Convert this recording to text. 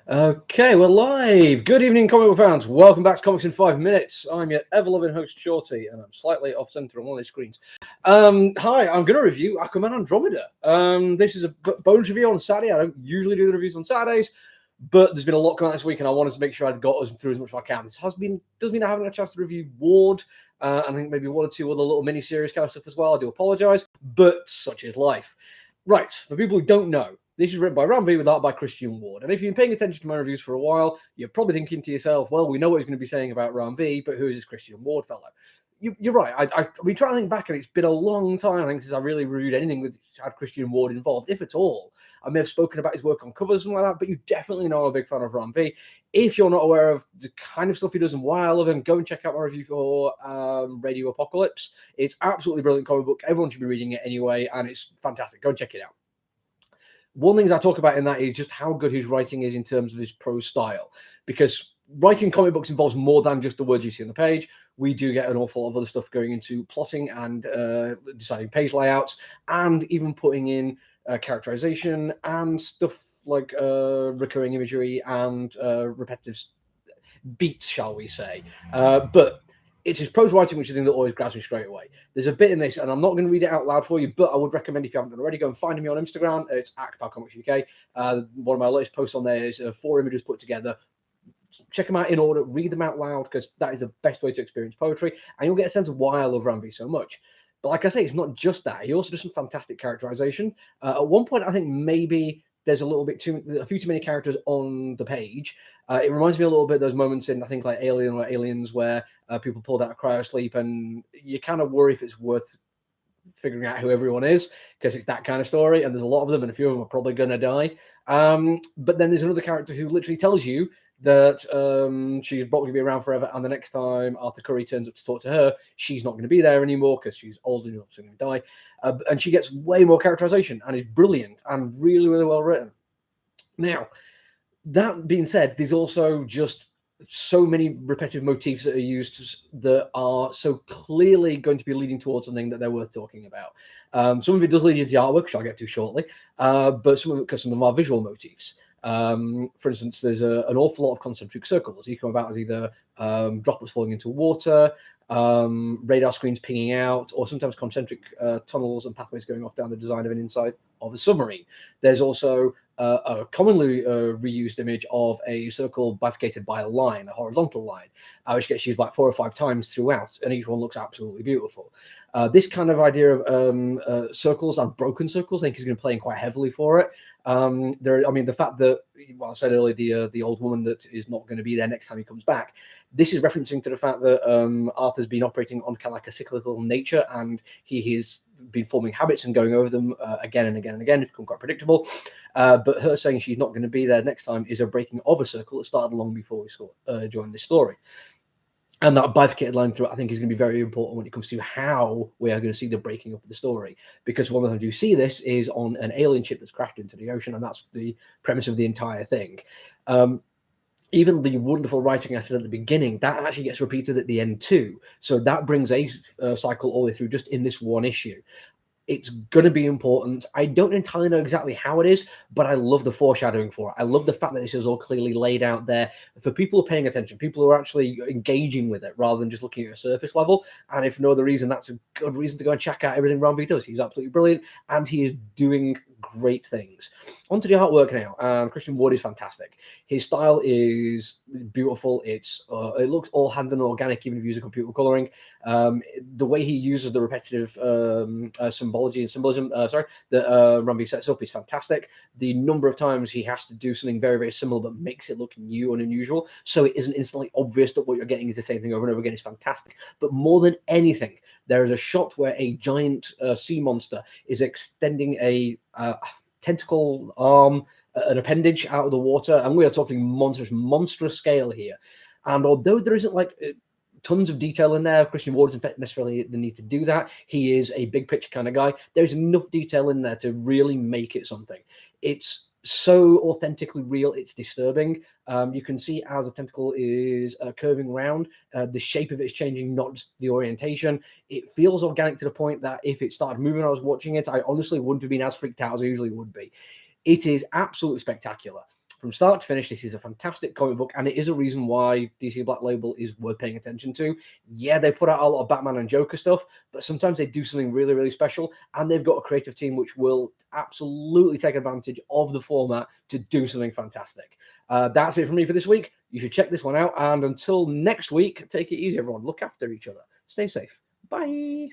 Okay, we're live. Good evening, comic book fans. Welcome back to Comics in 5 Minutes. I'm your ever-loving host, Shorty, and I'm slightly off-center on one of these screens. Hi, I'm going to review Aquaman Andromeda. This is a bonus review on Saturday. I don't usually do the reviews on Saturdays, but there's been a lot coming out this week, and I wanted to make sure I'd got us through as much as I can. This does mean I haven't had a chance to review Ward. I think maybe one or two other little mini-series kind of stuff as well. I do apologize, but such is life. Right, for people who don't know, this is written by Ram V with art by Christian Ward. And if you've been paying attention to my reviews for a while, you're probably thinking to yourself, well, we know what he's going to be saying about Ram V, but who is this Christian Ward fellow? You're right. I've been trying to think back, and it's been a long time, I think, since I really reviewed anything with had Christian Ward involved, if at all. I may have spoken about his work on covers and like that, but you definitely know I'm a big fan of Ram V. If you're not aware of the kind of stuff he does and why I love him, go and check out my review for Radio Apocalypse. It's absolutely brilliant comic book. Everyone should be reading it anyway, and it's fantastic. Go and check it out. One of the things I talk about in that is just how good his writing is in terms of his prose style, because writing comic books involves more than just the words you see on the page. We do get an awful lot of other stuff going into plotting and deciding page layouts, and even putting in characterization and stuff like recurring imagery and repetitive beats, shall we say. But it's his prose writing, which is the thing that always grabs me straight away. There's a bit in this, and I'm not going to read it out loud for you, but I would recommend, if you haven't done already, go and find me on Instagram. It's at Ka-Pow Comics UK. One of my latest posts on there is 4 images put together. Check them out in order, read them out loud, because that is the best way to experience poetry, and you'll get a sense of why I love Ram V so much. But like I say, it's not just that. He also does some fantastic characterization. At one point, I think maybe there's a few too many characters on the page. It reminds me a little bit of those moments in, I think, like Alien or Aliens, where people pulled out of cryosleep, and you kind of worry if it's worth figuring out who everyone is, because it's that kind of story, and there's a lot of them, and a few of them are probably going to die. But then there's another character who literally tells you that she's probably going to be around forever, and the next time Arthur Curry turns up to talk to her, she's not going to be there anymore because she's old and she's going to die. And she gets way more characterization and is brilliant and really, really well written. Now, that being said, there's also just so many repetitive motifs that are used that are so clearly going to be leading towards something that they're worth talking about. Some of it does lead into the artwork, which I'll get to shortly, but some of them are visual motifs. For instance, there's an awful lot of concentric circles. You come about as either droplets falling into water, radar screens pinging out, or sometimes concentric tunnels and pathways going off down the design of an inside of a submarine. There's also a commonly reused image of a circle bifurcated by a line, a horizontal line, which gets used like 4 or 5 times throughout, and each one looks absolutely beautiful. This kind of idea of circles and broken circles, I think, is going to play in quite heavily for it. The fact that, well, I said earlier, the old woman that is not going to be there next time he comes back, this is referencing to the fact that Arthur's been operating on kind of like a cyclical nature, and he has been forming habits and going over them again and again and again. It's become quite predictable. But her saying she's not going to be there next time is a breaking of a circle that started long before we joined this story. And that bifurcated line through it, I think, is going to be very important when it comes to how we are going to see the breaking up of the story. Because one of the times you see this is on an alien ship that's crashed into the ocean, and that's the premise of the entire thing. Even the wonderful writing I said at the beginning, that actually gets repeated at the end too. So that brings a cycle all the way through just in this one issue. It's going to be important. I don't entirely know exactly how it is, but I love the foreshadowing for it. I love the fact that this is all clearly laid out there for people who are paying attention, people who are actually engaging with it rather than just looking at a surface level. And if no other reason, that's a good reason to go and check out everything Ram V does. He's absolutely brilliant, and he is doing great things. Onto the artwork now. Christian Ward is fantastic. His style is beautiful. It looks all hand and organic, even if you use a computer coloring. The way he uses the repetitive symbology and symbolism that Ram V sets up is fantastic. The number of times he has to do something very, very similar but makes it look new and unusual, so it isn't instantly obvious that what you're getting is the same thing over and over again, is fantastic. But more than anything, there is a shot where a giant sea monster is extending a tentacle arm, an appendage out of the water, and we are talking monstrous scale here. And although there isn't like tons of detail in there, Christian Ward doesn't necessarily the need to do that. He is a big picture kind of guy. There's enough detail in there to really make it something. It's so authentically real, it's disturbing. You can see as the tentacle is curving round, the shape of it is changing, not just the orientation. It feels organic to the point that if it started moving when I was watching it, I honestly wouldn't have been as freaked out as I usually would be. It is absolutely spectacular. From start to finish, this is a fantastic comic book, and it is a reason why DC Black Label is worth paying attention to. Yeah, they put out a lot of Batman and Joker stuff, but sometimes they do something really, really special, and they've got a creative team which will absolutely take advantage of the format to do something fantastic. That's it from me for this week. You should check this one out, and until next week, take it easy, everyone. Look after each other. Stay safe. Bye.